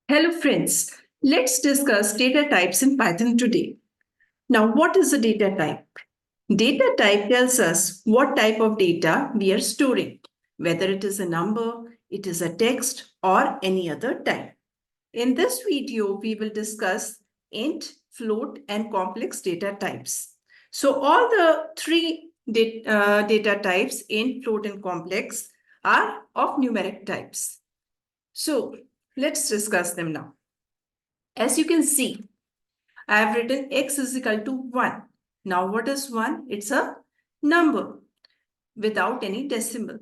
Hello friends, let's discuss data types in Python today. Now, what is a data type? Data type tells us what type of data we are storing, whether it is a number, it is a text, or any other type. In this video, we will discuss int, float, and complex data types. So all the three data types, int, float, and complex, are of numeric types. So let's discuss them now. As you can see, I have written x is equal to 1. Now what is 1? It's a number without any decimal.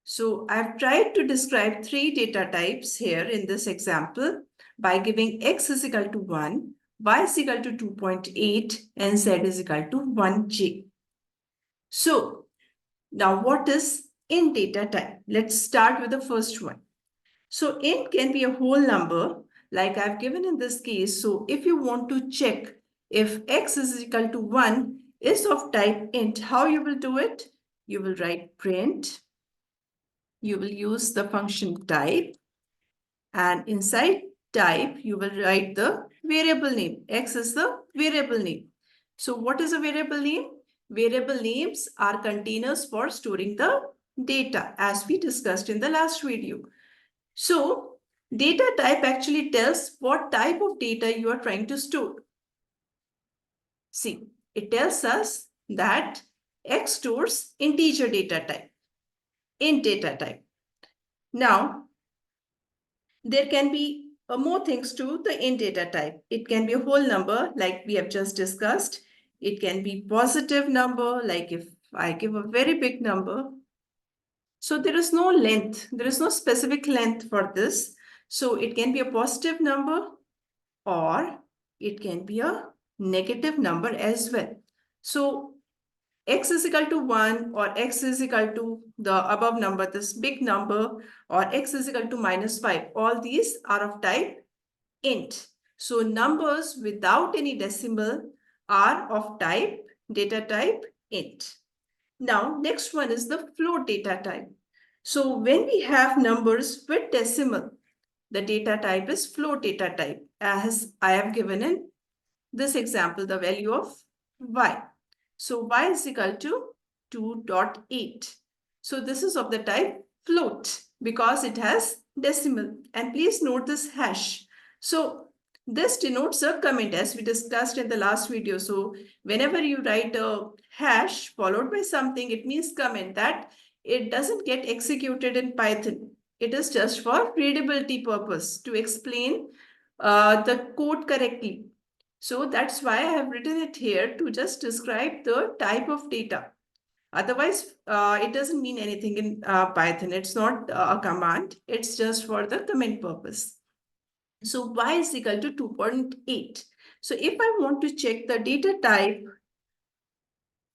So I've tried to describe three data types here in this example by giving x is equal to 1, y is equal to 2.8, and z is equal to 1j. So now what is int data type? Let's start with the first one. So int can be a whole number like I've given in this case. So if you want to check if x is equal to 1 is of type int, how you will do it? You will write print. You will use the function type. And inside type, you will write the variable name. X is the variable name. So what is a variable name? Variable names are containers for storing the data as we discussed in the last video. So data type actually tells what type of data you are trying to store. See, it tells us that X stores integer data type, int data type. Now, there can be more things to the int data type. It can be a whole number like we have just discussed. It can be positive number like if I give a very big number. So there is no length. There is no specific length for this. So it can be a positive number or it can be a negative number as well. So x is equal to 1 or x is equal to the above number, this big number, or x is equal to -5. All these are of type int. So numbers without any decimal are of type data type int. Now, next one is the float data type. So when we have numbers with decimal, the data type is float data type, as I have given in this example, the value of y. So y is equal to 2.8. So this is of the type float because it has decimal. And please note this hash. So this denotes a comment as we discussed in the last video. So whenever you write a hash followed by something, it means comment that it doesn't get executed in Python. It is just for readability purpose to explain the code correctly. So that's why I have written it here to just describe the type of data. Otherwise, it doesn't mean anything in Python. It's not a command. It's just for the comment purpose. So y is equal to 2.8. So if I want to check the data type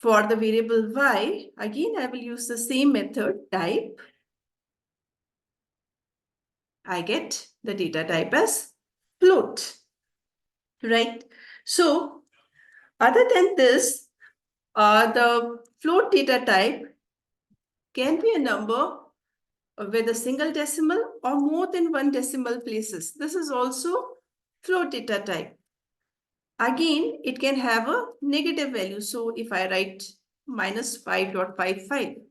for the variable y, again, I will use the same method, type. I get the data type as float, right? So other than this, the float data type can be a number with a single decimal or more than one decimal places. This is also float data type. Again, it can have a negative value. So if I write -5.55,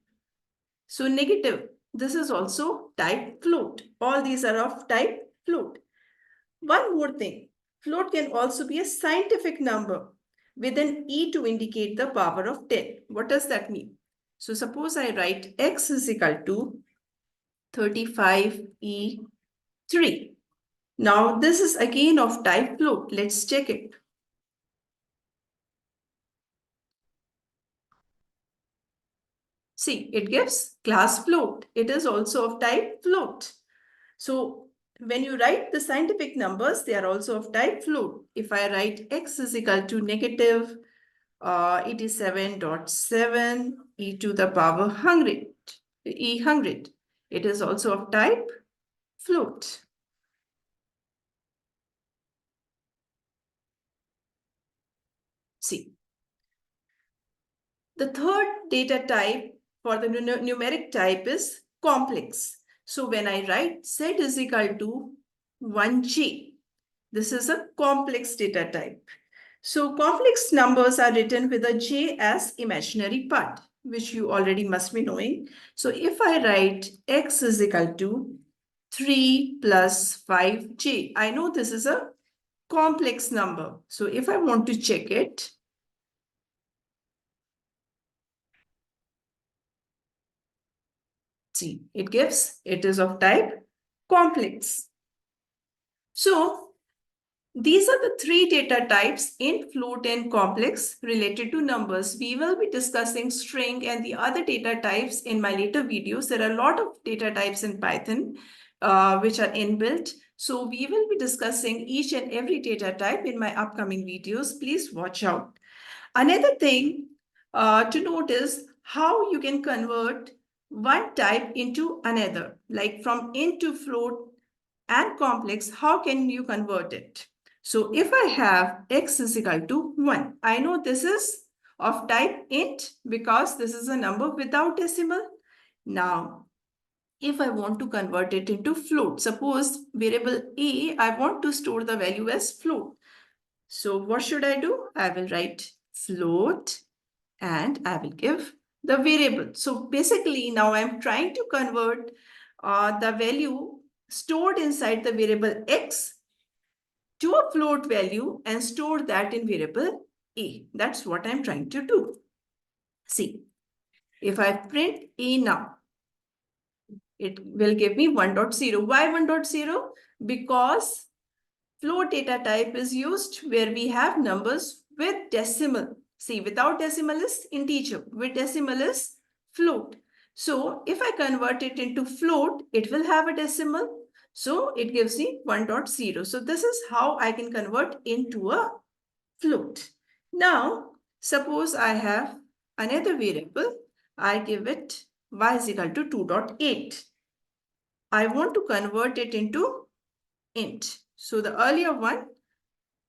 so negative, this is also type float. All these are of type float. One more thing, float can also be a scientific number with an e to indicate the power of 10. What does that mean? So suppose I write x is equal to 35e3. Now this is again of type float. Let's check it. See, it gives class float. It is also of type float. So when you write the scientific numbers, they are also of type float. If I write x is equal to negative 87.7 e to the power 100, e100, it is also of type float. See, the third data type for the numeric type is complex. So when I write z is equal to 1J. This is a complex data type. So complex numbers are written with a J as imaginary part, which you already must be knowing. So if I write x is equal to 3 plus 5J, I know this is a complex number. So if I want to check it, see, it is of type complex. So these are the three data types, int, float, and complex, related to numbers. We will be discussing string and the other data types in my later videos. There are a lot of data types in Python which are inbuilt. So we will be discussing each and every data type in my upcoming videos. Please watch out. Another thing to note is how you can convert one type into another, like from int to float and complex. How can you convert it? So if I have x is equal to 1, I know this is of type int because this is a number without decimal. Now, if I want to convert it into float, suppose variable a, I want to store the value as float. So what should I do? I will write float and I will give the variable. So basically now I'm trying to convert the value stored inside the variable x to a float value and store that in variable a. That's what I'm trying to do. See, if I print a now, it will give me 1.0. Why 1.0? Because float data type is used where we have numbers with decimal. See, without decimal is integer, with decimal is float. So if I convert it into float, it will have a decimal. So it gives me 1.0. So this is how I can convert into a float. Now, suppose I have another variable. I give it y is equal to 2.8. I want to convert it into int. So the earlier one,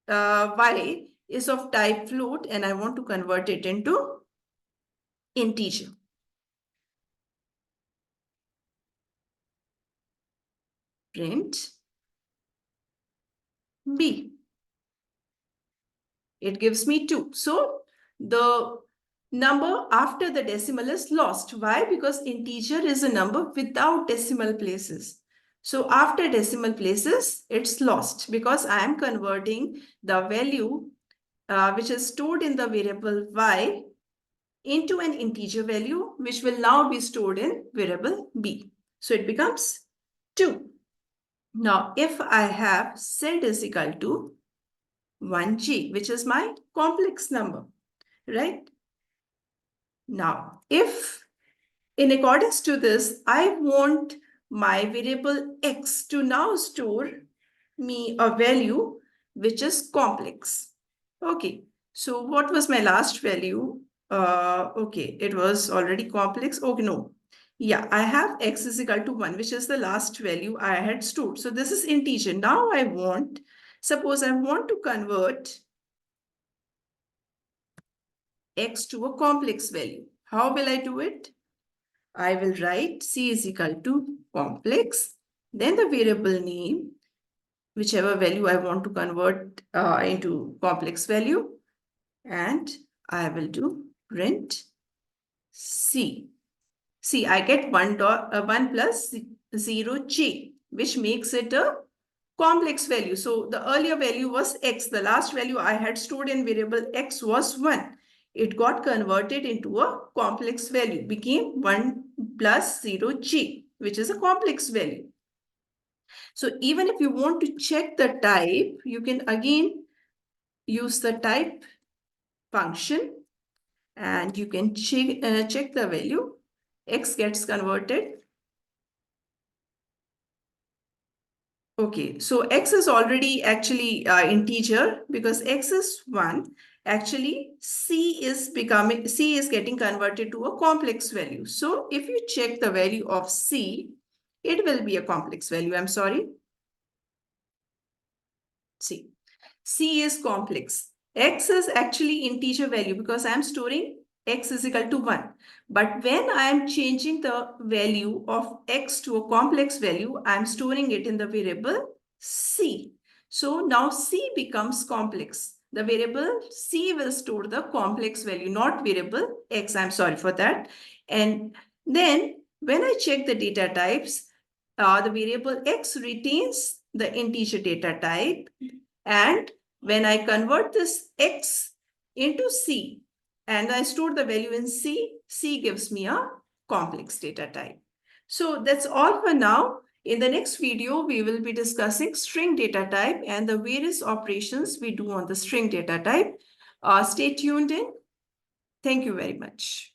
y, is of type float and I want to convert it into integer. Print b. It gives me 2. So the number after the decimal is lost. Why? Because integer is a number without decimal places. So after decimal places, it's lost because I am converting the value which is stored in the variable y into an integer value, which will now be stored in variable b. So it becomes 2. Now, if I have z is equal to 1g, which is my complex number, right? Now, if in accordance to this, I want my variable x to now store me a value which is complex. Okay, so what was my last value? Okay, it was already complex. Okay, no. Yeah, I have x is equal to 1, which is the last value I had stored. So this is integer. Now suppose I want to convert x to a complex value. How will I do it? I will write c is equal to complex, then the variable name, whichever value I want to convert into complex value, and I will do print c. See, I get 1 plus 0j, which makes it a complex value. So the earlier value was x. The last value I had stored in variable x was 1. It got converted into a complex value, became 1 plus 0j, which is a complex value. So even if you want to check the type, you can again use the type function and you can check the value. X gets converted. Okay, so x is already actually integer because x is 1. Actually, c is getting converted to a complex value. So if you check the value of c, it will be a complex value. I'm sorry. C. C is complex. X is actually integer value because I'm storing x is equal to 1. But when I am changing the value of x to a complex value, I'm storing it in the variable C. So now C becomes complex. The variable C will store the complex value, not variable X. I'm sorry for that. And then when I check the data types, the variable X retains the integer data type. And when I convert this X into C and I store the value in C, C gives me a complex data type. So that's all for now. In the next video, we will be discussing string data type and the various operations we do on the string data type. Stay tuned in. Thank you very much.